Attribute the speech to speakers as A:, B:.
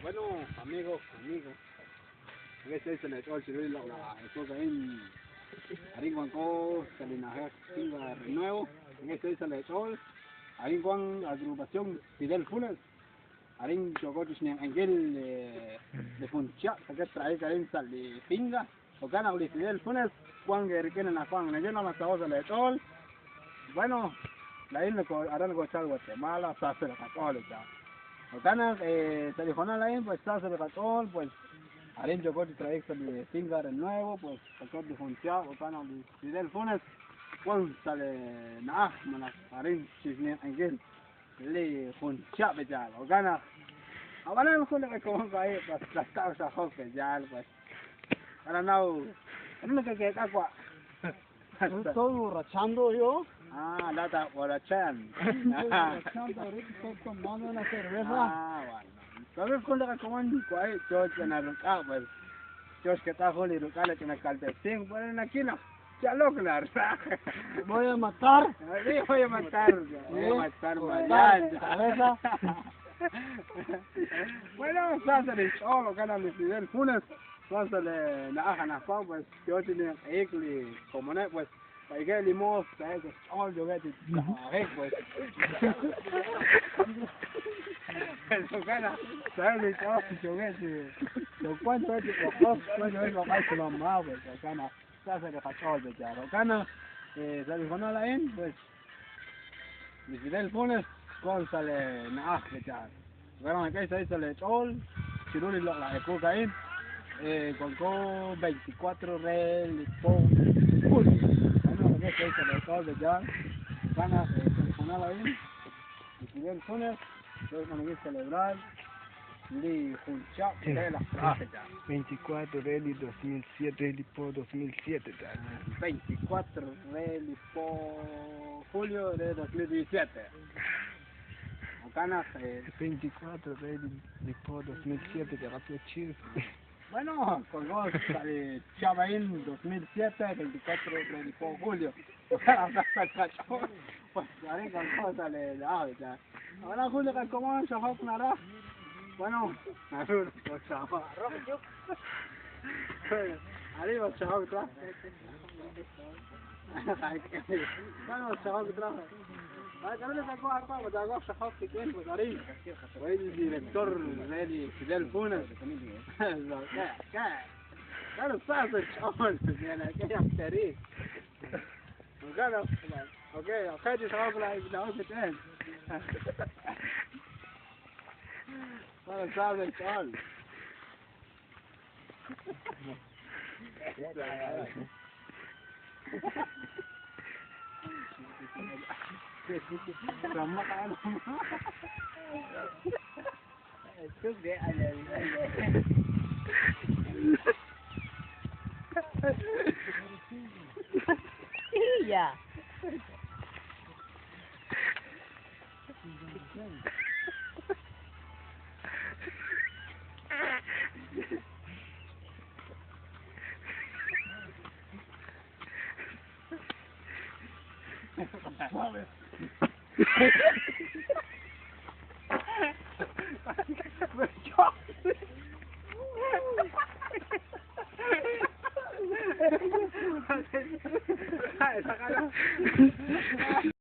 A: Bueno, amigos, este es el hecho del civil, esto que hay en Juanco, Salinaje, Pinga, Renuevo, este es el hecho, hay en Juan, agrupación Fidel Funes, hay en Chocotis, en Angel de Funcha, que trae que hay en de Pinga, o gana Fidel Funes, Juan que requieren a Juan, yo no me estaba del hecho, bueno, la isla hará el Guachal, Guatemala, se hace la católica. Otana, telefonal ahí, pues está sobre Catol, pues harén yo corto trayecto de Fingar el nuevo, pues Catol de Funchá, Otana de Fidel Funes, pues sale Nah, manas, harén chisme en le Funchá bejal, Otana, ahora no sé cómo va ahí, pues la está esa joven bejal, pues ahora no que agua.
B: Estoy borrachando yo.
A: Ah, lata borrachan.
B: Borrachando, ahorita estoy tomando una cerveza.
A: Ah, bueno. ¿Sabes cuándo que coman cuál? George en arranca, pues. George que está joli rucale que me calte. Sí, bueno, en aquí no. Ya lo claro.
B: Voy a matar.
A: Sí, voy a matar. Voy a matar,
B: cabeza.
A: Bueno, sásale, cholo, ganan de Fidel Funes. Sásale, na pues, yo tenía egli, como no, pues. Tại cái limo tại cái cho vô cái thì hết rồi cái là tại vì cho vô cái thì rồi quan trọng thì có quan trọng là phải làm mau vậy cái nào ta sẽ phải cho được rồi cái nào se dijo la en pues y si del pones con sale na que ya bueno cái sai sale chol chiruli la cocaína con co 24 rel po que se le acaba de ya ganas de personal ahí y si bien Funes entonces cuando voy a celebrar li juncha de las frases ya
B: 24 Rally 2007 Rally Po 2007 ya
A: 24 Rally Po julio de 2017 ganas
B: 24 Rally Po 2007 ya rápido chido.
A: Bueno, con vos, Chavaín 2007, 24 de julio. Pues haré con cosas de ya. Ahora Julio que como se va a bueno, pues chaval. Arriba chaval atrás. Bueno, chaval atrás. También le sacó acá, pues hago chaval que quién, pues arriba. Fue el director de Fidel Funes. Claro, sabes el chaval, mira, que feliz. Claro, ok, te trabajo la que tienes. Claro, sabes el chaval. Sama kan. Itu dia ada.
C: Iya.
A: Saca